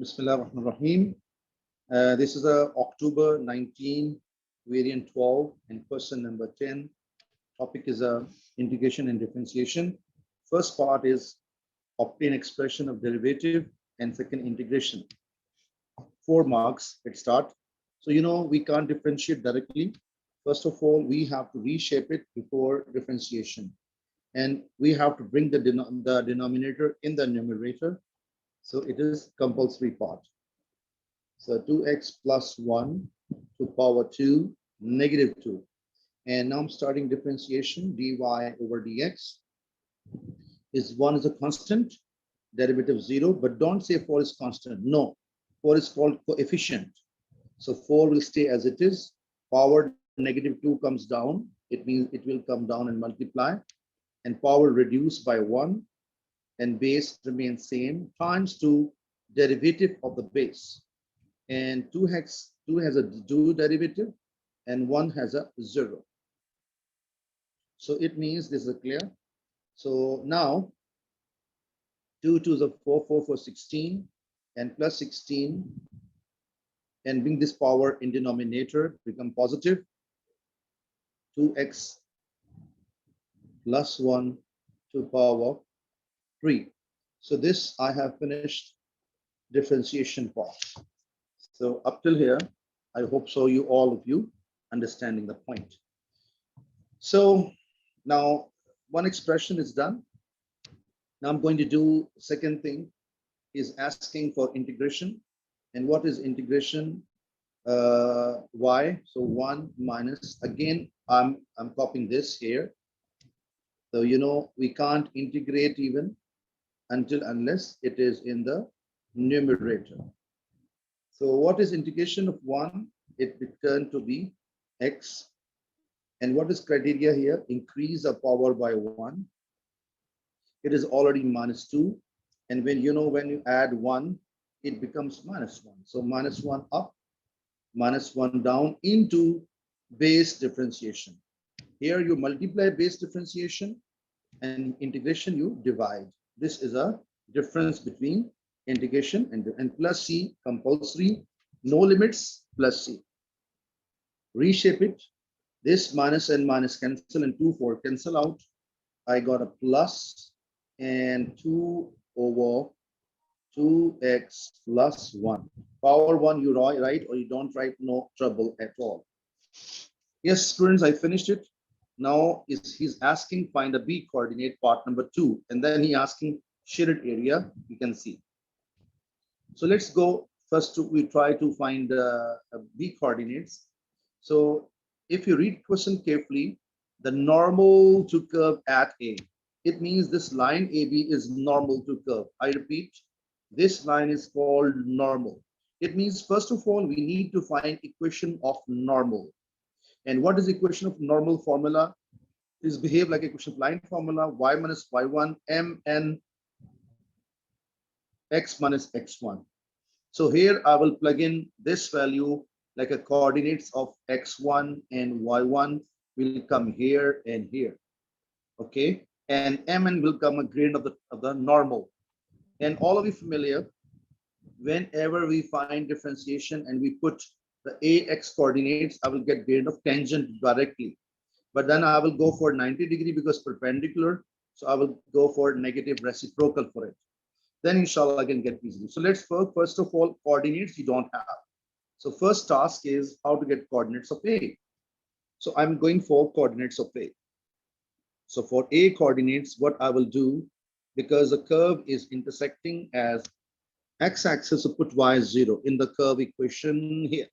Bismillah ar-Rahman ar-Rahim. This is a October 19, variant 12, and question number 10. Topic is integration and differentiation. First part is obtain expression of derivative, and second integration. 4 marks. Let's start. So we can't differentiate directly. First of all, we have to reshape it before differentiation, and we have to bring the denominator in the numerator. So it is compulsory part. So 2x plus 1 to power 2 negative 2. And now I'm starting differentiation. Dy over dx is 1 is a constant, derivative 0, but don't say 4 is constant. No, 4 is called coefficient. So 4 will stay as it is. Power negative 2 comes down. It means it will come down and multiply. And power reduced by 1 and base remains same times 2 derivative of the base. And 2 has a 2 derivative and 1 has a 0. So it means this is clear. So now 2 2 is a 4 4 for 16 and plus 16, and bring this power in denominator become positive. 2x plus 1 to power 3. So this I have finished differentiation part. So up till here, I hope so you all of you understanding the point. So now one expression is done. Now I'm going to do second thing is asking for integration. And what is integration? Y. So 1 minus, again, I'm copying this here. So we can't integrate even unless it is in the numerator. So what is integration of 1? It returned to be x. And what is criteria here? Increase the power by 1. It is already minus 2. And when you add 1, it becomes minus 1. So minus 1 up, minus 1 down into base differentiation. Here you multiply base differentiation, and integration you divide. This is a difference between integration and plus c compulsory, no limits, plus c. Reshape it. This minus and minus cancel and 2 4 cancel out. I got a plus and 2 over 2x plus 1. Power 1 you write or you don't write, no trouble at all. Yes, students, I finished it. Now he's asking find a b coordinate, part number 2, and then he asking shaded area, you can see. So let's go first we try to find b coordinates. So if you read question carefully, the normal to curve at A, it means this line AB is normal to curve. I repeat, this line is called normal. It means first of all we need to find equation of normal. And what is equation of normal formula? Is behave like equation of line formula, y minus y1 mn x minus x1. So here I will plug in this value like a coordinates of x1 and y1 will come here and here. Okay, and mn will come a gradient of the normal. And all of you familiar, whenever we find differentiation and we put the ax coordinates, I will get gradient of tangent directly. But then I will go for 90 degree because perpendicular. So I will go for negative reciprocal for it. Then inshallah I can get easily. So let's first of all, coordinates you don't have. So first task is how to get coordinates of A. So I'm going for coordinates of A. So for A coordinates, what I will do, because the curve is intersecting as x-axis, so put y 0 in the curve equation here.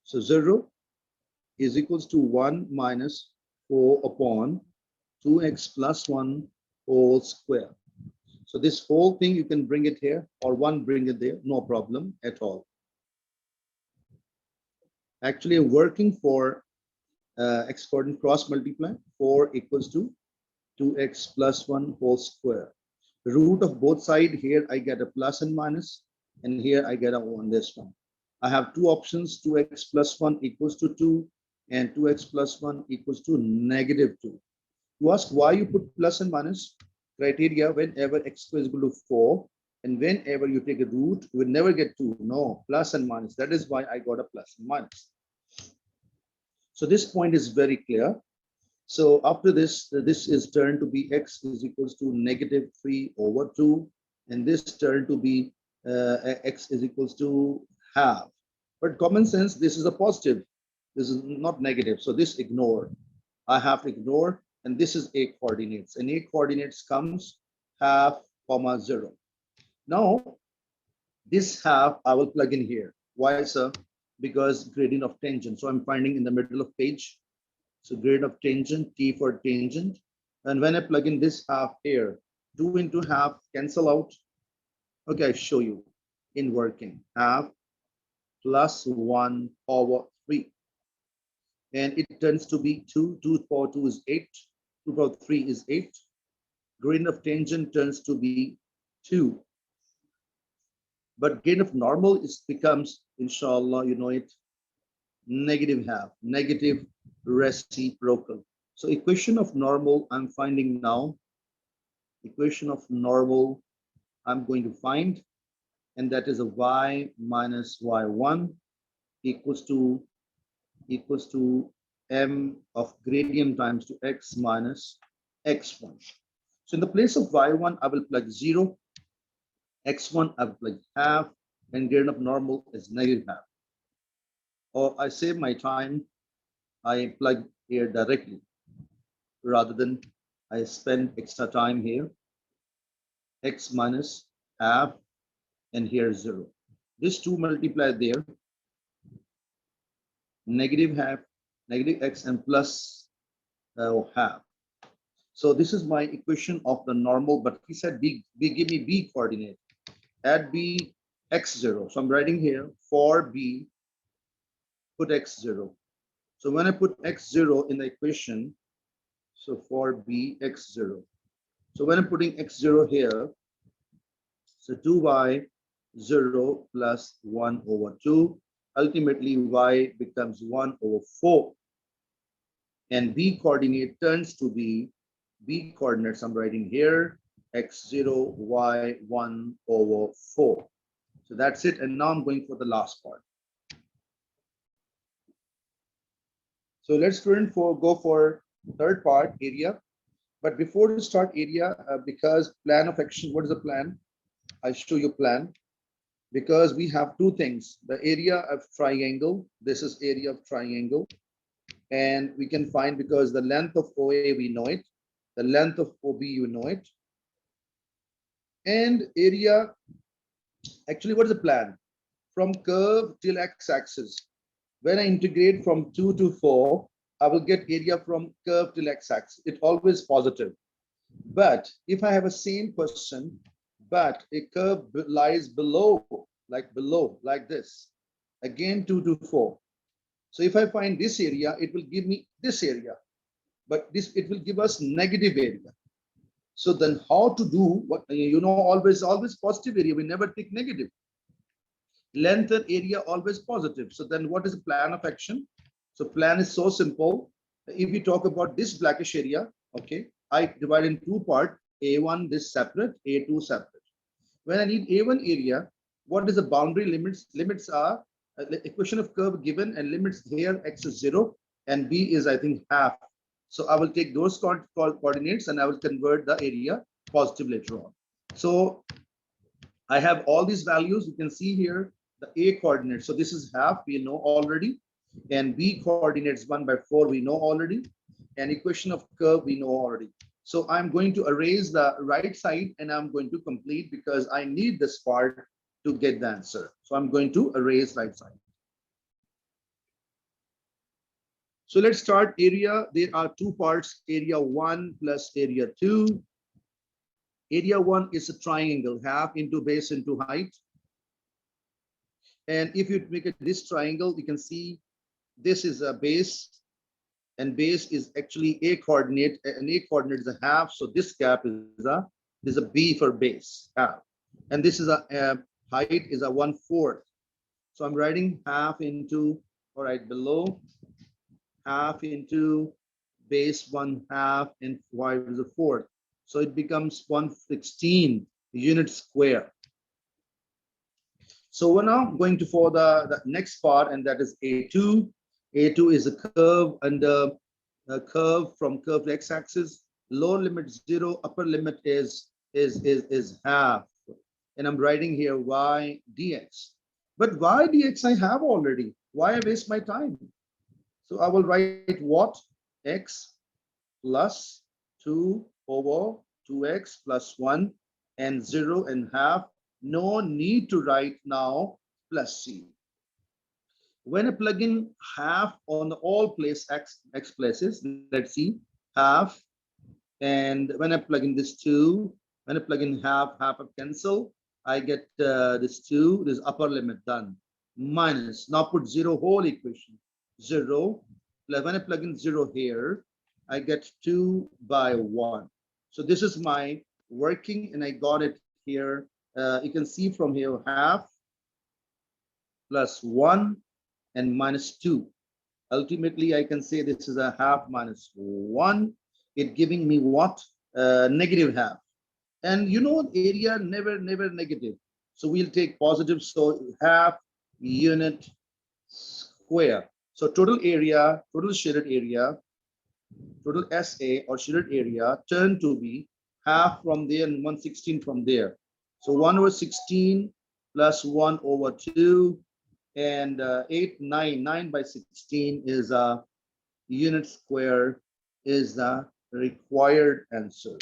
So 0 is equals to 1 minus 4 upon 2x plus 1 whole square. So this whole thing you can bring it here or 1 bring it there, no problem at all. Actually, I'm working for x coordinate cross multiply. 4 equals to 2x plus 1 whole square. The root of both sides here I get a plus and minus, and here I get a 1 this one. I have two options, 2x plus 1 equals to 2 and 2x plus 1 equals to negative 2. You ask why you put plus and minus criteria whenever x square is equal to 4. And whenever you take a root, you will never get 2. No, plus and minus. That is why I got a plus and minus. So this point is very clear. So after this, this is turned to be x is equals to negative 3 over 2. And this turned to be x is equals to half. But common sense, this is a positive. This is not negative. So this ignore. I have to ignore. And this is a coordinates. And a coordinates comes half comma 0. Now, this half I will plug in here. Why, sir? Because gradient of tangent. So I'm finding in the middle of page. So gradient of tangent, T for tangent. And when I plug in this half here, 2 into half cancel out. Okay, I show you in working. Half plus 1 over 3. And it turns to be 2. 2 power 2 is 8. 2 power 3 is 8. Gradient of tangent turns to be 2. But gradient of normal is becomes, inshallah, you know it, negative half, negative reciprocal. So equation of normal I'm finding now. Equation of normal I'm going to find, and that is a y minus y1 equals to m of gradient times to x minus x1. So in the place of y1, I will plug 0. X1 I will plug half, and gradient of normal is negative half. Or I save my time, I plug here directly rather than I spend extra time here. X minus half, and here 0. This 2 multiply there, negative half, negative x, and plus half. So this is my equation of the normal, but he said B give me B coordinate. Add B x0. So I'm writing here for B, put x0. So when I put x0 in the equation, so for B x0. So when I'm putting x0 here, so 2y 0 plus 1 over 2. Ultimately, y becomes 1 over 4. And B coordinate turns to be B coordinates I'm writing here, x0, y 1 over 4. So that's it. And now I'm going for the last part. So let's go for third part, area. But before we start area, because plan of action, what is the plan? I show you plan. Because we have two things, the area of triangle, this is area of triangle, and we can find because the length of OA, we know it, the length of OB, you know it, and area, actually what is the plan? From curve till x-axis, when I integrate from 2 to 4, I will get area from curve till x-axis. It's always positive. But if I have a same question, but a curve lies below, like this, again 2 to 4. So if I find this area, it will give me this area, but this, it will give us negative area. So then how to do what, you know, always positive area, we never take negative. Length and area always positive. So then what is the plan of action? So plan is so simple. If we talk about this blackish area, okay, I divide in two parts, A1 this separate, A2 separate. When I need A1 area, what is the boundary limits? Limits are the equation of curve given, and limits here x is 0 and b is I think half. So I will take those coordinates and I will convert the area positive later on. So I have all these values. You can see here the A coordinate. So this is half, we know already, and B coordinates 1 by 4 we know already, and equation of curve we know already. So I'm going to erase the right side and I'm going to complete because I need this part to get the answer. So I'm going to erase right side. So let's start area. There are two parts, area 1 plus area 2. Area 1 is a triangle, half into base into height. And if you make this triangle, you can see this is a base, and base is actually A coordinate, and A coordinate is a half. So this gap is a B for base, half. And this is a height is a 1/4. So I'm writing half into, all right, below, half into base 1/2 and y is a 4th. So it becomes 116 unit square. So we're now going to for the next part, and that is A2. A2 is a curve under a curve from curve to x-axis. Lower limit 0, upper limit is half. And I'm writing here y dx. But y dx I have already. Why I waste my time? So I will write what? X plus 2 over 2x plus 1 and 0 and half. No need to write now plus c. When I plug in half on all place x places, let's see, half, and when I plug in this 2, when I plug in half, half of cancel, I get this 2, this upper limit done, minus, now put 0 whole equation, 0, when I plug in 0 here, I get 2 by 1. So this is my working, and I got it here. You can see from here, half plus 1 and minus 2. Ultimately, I can say this is a half minus 1. It giving me what? Negative half. And you know, area never negative. So we'll take positive. So half unit square. So total area, total shaded area, total SA or shaded area turned to be half from there and 1/16 from there. So 1/16 plus 1/2 and 8, 9, 9 by 16 is a unit square is the required answer.